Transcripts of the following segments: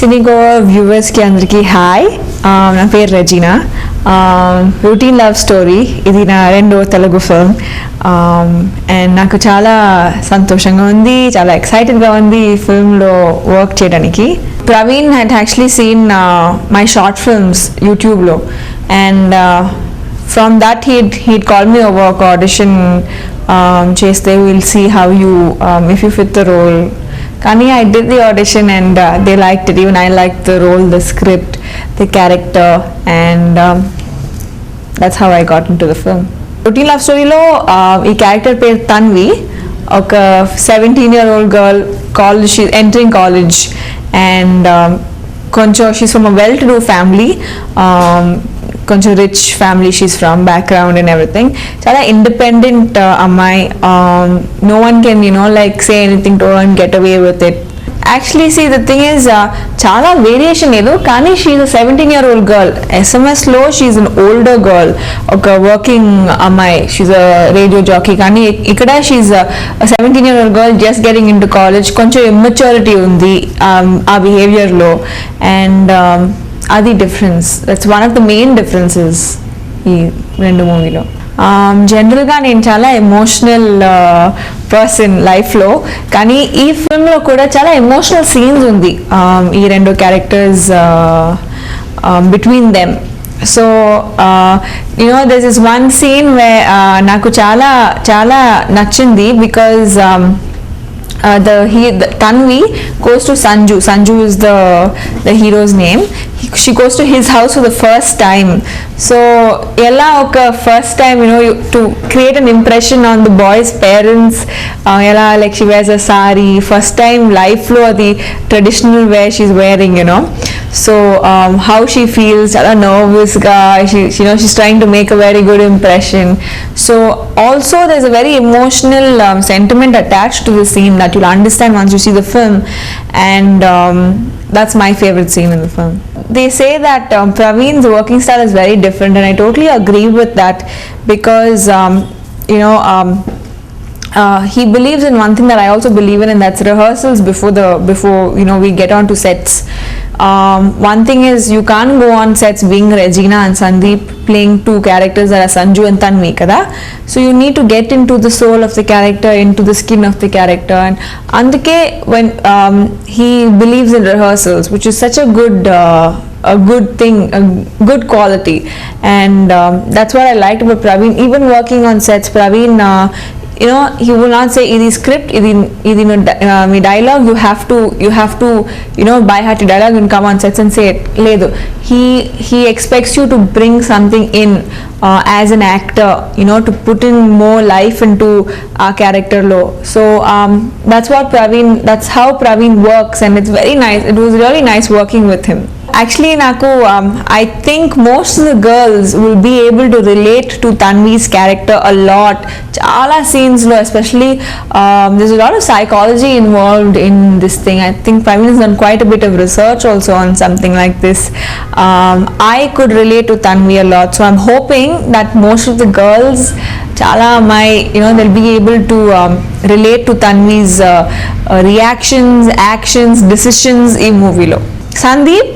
సినిగో వ్యూవర్స్కి అందరికీ హాయ్. నా పేరు రెజీనా. రొటీన్ లవ్ స్టోరీ ఇది నా రెండో తెలుగు ఫిల్మ్. అండ్ నాకు చాలా సంతోషంగా ఉంది, చాలా ఎక్సైటెడ్గా ఉంది ఈ ఫిల్మ్లో వర్క్ చేయడానికి. Praveen had actually seen my short films యూట్యూబ్లో, and from that he'd call me over audition cheste we'll see how you if you fit the role. Kani I did the audition and they liked it. Even I liked the role, the script, the character, and that's how I got into the film. Routine Love Story lo ee character per Tanvi, oka 17-year-old girl, college, she's entering college, and she's from a well-to-do family, కొంచెం rich family she's from background and everything. చాలా independent అమ్మాయి. No one can like say anything to and get away with it. Actually see the thing is చాలా variation లేదు, కానీ she's 17-year-old girl. ఎస్ఎంఎస్లో she's an older girl, ఒక working అమ్మాయి. She's a radio jockey. కానీ ఇక్కడ she's 17-year-old girl just getting into college. కొంచెం immaturity ఉంది ఆ బిహేవియర్లో, అండ్ అది difference. That's one of the main differences ఈ రెండు మూవీలో. జనరల్గా నేను చాలా ఎమోషనల్ పర్సన్ లైఫ్లో, కానీ ఈ ఫిల్మ్లో కూడా చాలా ఎమోషనల్ సీన్స్ ఉంది ఈ రెండు characters between them. So this is one scene way నాకు చాలా చాలా నచ్చింది, because Tanvi goes to Sanju. Sanju is the hero's name. She goes to his house for the first time. So ella oka first time to create an impression on the boy's parents, ella like she wears a sari first time life lo, the traditional wear she's wearing, so how she feels chala nervous ga, she's trying to make a very good impression. So also there's a very emotional sentiment attached to the scene that you'll understand once you see the film, and that's my favorite scene in the film. They say that Praveen's working style is very different, and I totally agree with that, because he believes in one thing that I also believe in, and that's rehearsals before we get onto sets. One thing is, you can't go on sets being Regina and Sandeep playing two characters that are Sanju and Tanvi kada. So you need to get into the soul of the character, into the skin of the character, and andike when he believes in rehearsals, which is such a good thing, a good quality, and that's what I liked about Praveen. Even working on sets, Praveen he will not say idi script, idi me dialogue, you have to by heart dialogue and come on sets and say it. Ledu, he expects you to bring something in as an actor, to put in more life into our character lo. So that's how Praveen works, and it's very nice. It was really nice working with him. Actually naku I think most of the girls will be able to relate to Tanvi's character a lot. Chala scenes lo, especially there's a lot of psychology involved in this thing. I think Praveen has done quite a bit of research also on something like this. I could relate to Tanvi a lot, so I'm hoping that most of the girls they'll be able to relate to Tanvi's reactions, actions, decisions in movie lo. Sandeep,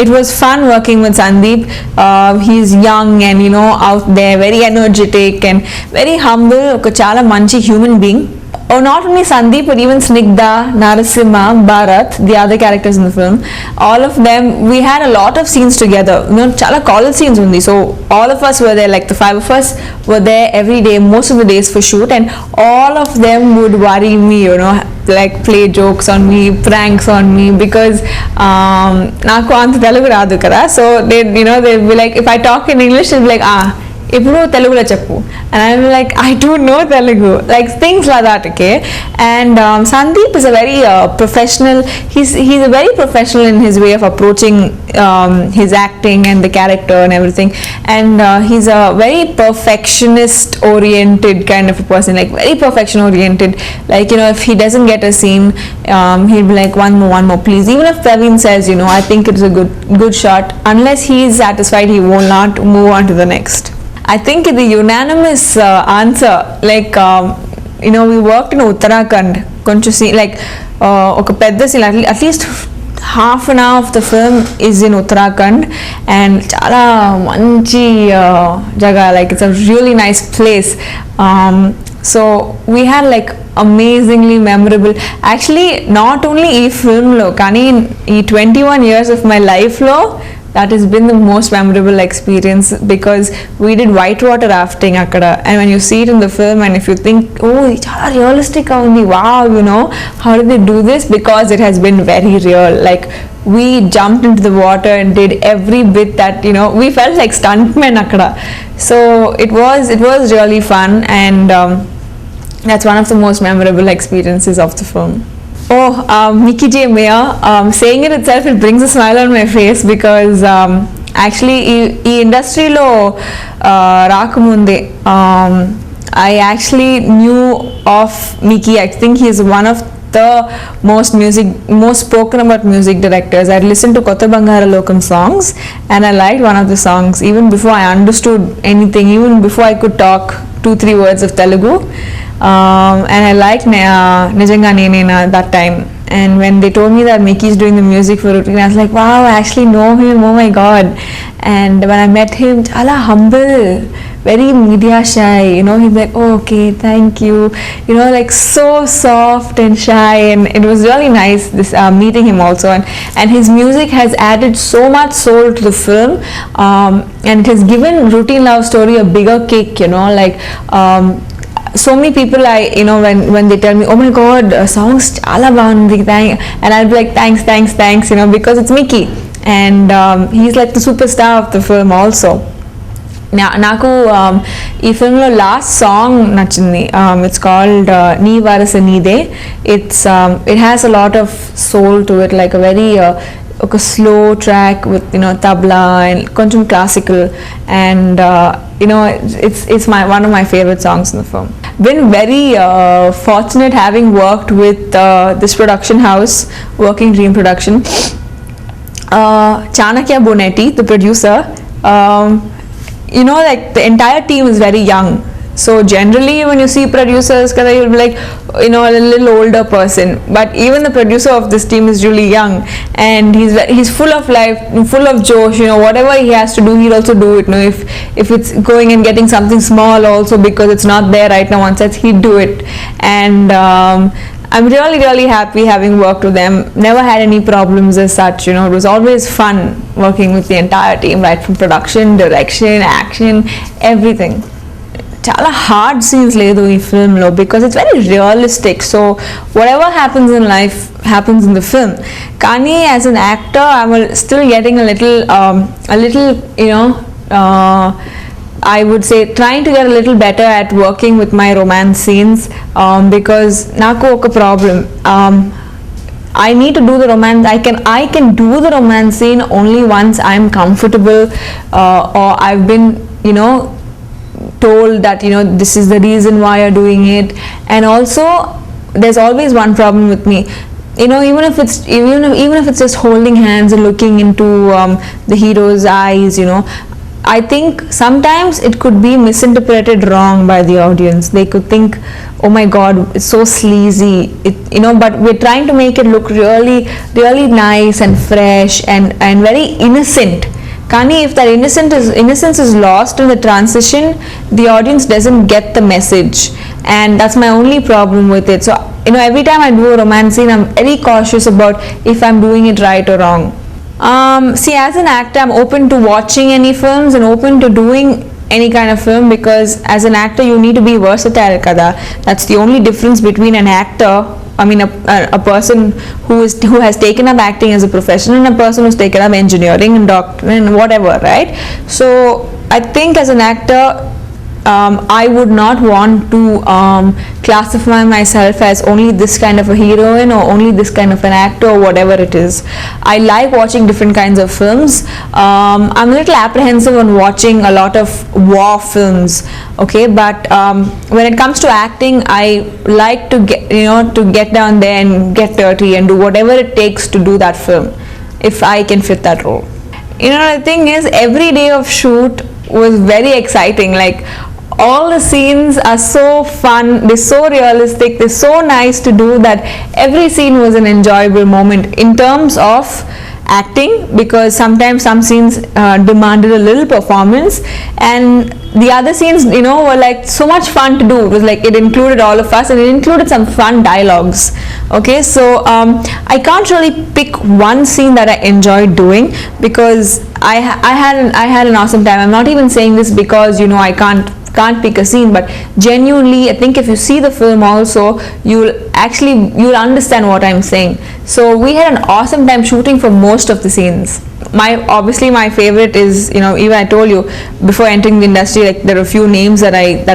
it was fun working with Sandeep. He's young and out there, very energetic and very humble, oka chala manchi human being. Oh, not only Sandeep, but even Snigdha, Narasimha, Bharat, the other characters in the film, all of them, we had a lot of scenes together. Chala college scenes undi. So all of us were there, like the five of us were there every day, most of the days for shoot, and all of them would worry me, like play jokes on me, pranks on me, because naku anta Telugu raadu kada. So they'd be like, if I talk in English, they'd be like, ఇప్పుడు తెలుగులో చెప్పు, and I'm like, I don't know Telugu, like things like that. Okay, and Sandeep is a very professional. He's a very professional in his way of approaching his acting and the character and everything, and he's a very perfectionist oriented kind of a person, like very perfection oriented. Like if he doesn't get a scene, he'll be like, one more please. Even if Praveen says I think it's a good shot, unless he is satisfied, he will not move on to the next. I think the unanimous answer, like we worked in Uttarakhand, konchu like oka pedda scene, at least half an hour of the film is in Uttarakhand, and chala manchi jaga, like it's a really nice place. So we had like amazingly memorable, actually not only ee film lo kani ee 21 years of my life lo, that has been the most memorable experience, because we did whitewater rafting akkada, and when you see it in the film and if you think, oh it's chala realistic ga undi, wow, you know, how did they do this, because it has been very real. Like we jumped into the water and did every bit that, you know, we felt like stuntmen akkada. So it was really fun, and that's one of the most memorable experiences of the film. Oh, Mickey J. Meyer, saying it itself, it brings a smile on my face, because actually ఈ ఇండస్ట్రీలో రాకముందే I actually knew of Mickey. I think he is one of the most spoken about music directors. I listened to Kotta Bangara Lokam songs, and I liked one of the songs even before I understood anything, even before I could talk 2-3 words of Telugu. And I liked Nijanga Nenena that time. And when they told me that Mickey is doing the music for Routine, I was like, wow, I actually know him, oh my god. And when I met him, chala humble, very media shy, you know, he's like, oh, okay, thank you, you know, like so soft and shy, and it was really nice this meeting him also. And his music has added so much soul to the film, and it has given Routine Love Story a bigger kick, you know, like so many people, you know, when they tell me, oh my god, songs chala baagundi, and I'll be like, thanks, you know, because it's Mickey, and he's like the superstar of the film also. నాకు ఈ ఫిల్మ్లో last song నచ్చింది. It's called Nee Varasa Neede. It has a lot of soul to it, like a very ఒక slow track with you know tabla and కొంచెం classical, and you know, it's one of my favorite songs in the film. Been very fortunate having worked with this production house, Working Dream Production. Chanakya Bonetti, the producer, you know, like the entire team is very young. So generally when you see producers, you'll be like, you know, a little older person, but even the producer of this team is really young, and he's full of life, full of josh, you know, whatever he has to do, he'll also do it, you know, if it's going and getting something small also because it's not there right now on sets, he'd do it. And I'm really happy having worked with them. Never had any problems as such, you know. It was always fun working with the entire team, right from production, direction, action, everything. Chala hard scenes ledu ee film lo, because it's very realistic, so whatever happens in life happens in the film. Kani as an actor, I'm still getting a little you know, I would say trying to get a little better at working with my romance scenes, because naku oka problem, I need to do the romance. I can do the romance scene only once I'm comfortable, or I've been, you know, told that, you know, this is the reason why you're doing it. And also there's always one problem with me, you know, even if it's just holding hands and looking into the hero's eyes, you know, I think sometimes it could be misinterpreted wrong by the audience. They could think, oh my god, it's so sleazy, you know, but we're trying to make it look really nice and fresh and very innocent. Kani, if that innocence is lost in the transition, the audience doesn't get the message, and that's my only problem with it. So, you know, every time I do a romance scene, I'm very cautious about if I'm doing it right or wrong. See, as an actor, I'm open to watching any films and open to doing any kind of film, because as an actor you need to be versatile kada. That's the only difference between an actor, I mean a person who has taken up acting as a profession, and a person who's taken up engineering and doctor and whatever, right? So I think as an actor, I would not want to classify myself as only this kind of a heroine or only this kind of an actor or whatever it is. I like watching different kinds of films. I'm a little apprehensive on watching a lot of war films, okay, but when it comes to acting, I like to get down there and get dirty and do whatever it takes to do that film, if I can fit that role. You know, the thing is, every day of shoot was very exciting. Like all the scenes are so fun, they're so realistic, they're so nice to do that every scene was an enjoyable moment in terms of acting, because sometimes some scenes demanded a little performance, and the other scenes, you know, were like so much fun to do. It was like it included all of us, and it included some fun dialogues. Okay, so I can't really pick one scene that I enjoyed doing, because I had an awesome time. I'm not even saying this because, you know, I can't pick a scene, but genuinely I think if you see the film also, you'll understand what I'm saying. So we had an awesome time shooting for most of the scenes. Obviously my favorite is, you know, even I told you before entering the industry, like there are a few names that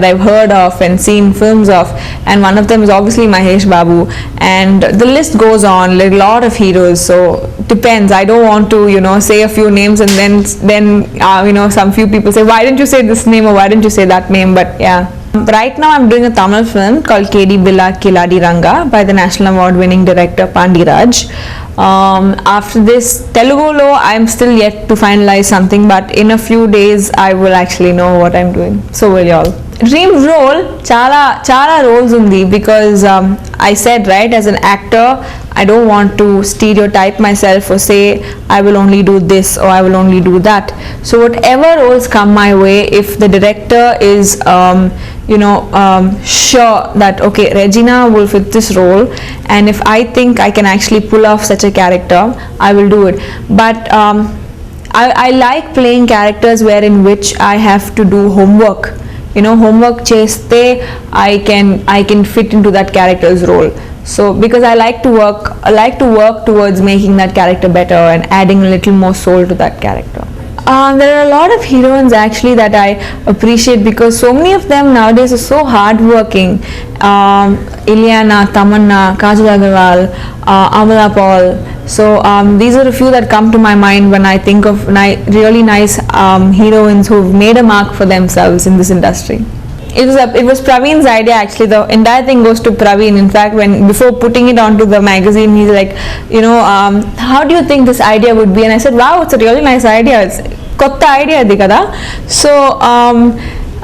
I've heard of and seen films of, and one of them is obviously Mahesh Babu, and the list goes on, like a lot of heroes. So depends, I don't want to, you know, say a few names and then you know, some few people say, why didn't you say this name or why didn't you say that name? But yeah, right now I'm doing a Tamil film called KD Billa Kiladi Ranga by the National Award winning director Pandiraj. After this Telugulo, I'm still yet to finalize something, but in a few days I will actually know what I'm doing. So will y'all. Dream role, chala roles undi, because I said, right, as an actor I don't want to stereotype myself or say I will only do this or I will only do that. So whatever roles come my way, if the director is you know, sure that okay, Regina will fit this role, and if I think I can actually pull off such a character, I will do it. But I like playing characters wherein which I have to do homework. You know, homework cheste I can fit into that character's role. So because I like to work towards making that character better and adding a little more soul to that character. There are a lot of heroines actually that I appreciate, because so many of them nowadays are so hardworking. Ileana, Tamanna, Kajal Agarwal, Amala Paul. So these are a few that come to my mind when I think of really nice heroines who've made a mark for themselves in this industry. It was Praveen's idea actually. The entire thing goes to Praveen. In fact, before putting it onto the magazine, he's like, you know, how do you think this idea would be? And I said, wow, it's a really nice idea. It's kotta idea adi kada. So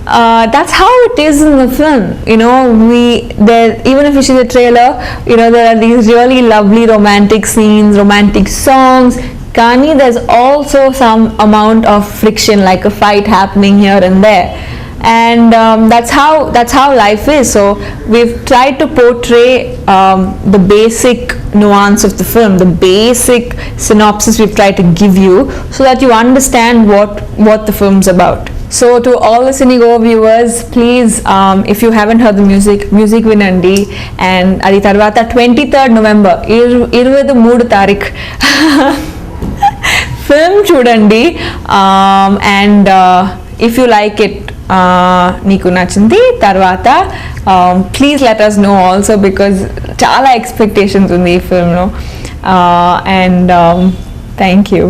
that's how it is in the film. You know, even if you see the trailer, you know, there are these really lovely romantic scenes, romantic songs. Kani, there's also some amount of friction, like a fight happening here and there. And that's how life is. So we've tried to portray the basic nuance of the film, the basic synopsis we've tried to give you, so that you understand what the film's about. So to all the Cinego viewers, please, if you haven't heard the music vinandi, and adi tarvata 23rd November 23 తారీఖు film chudandi, and if you like it, నీకు నచ్చింది తర్వాత please let us know also, because చాలా expectations ఉంది ఈ ఫిల్మ్లో, and thank you.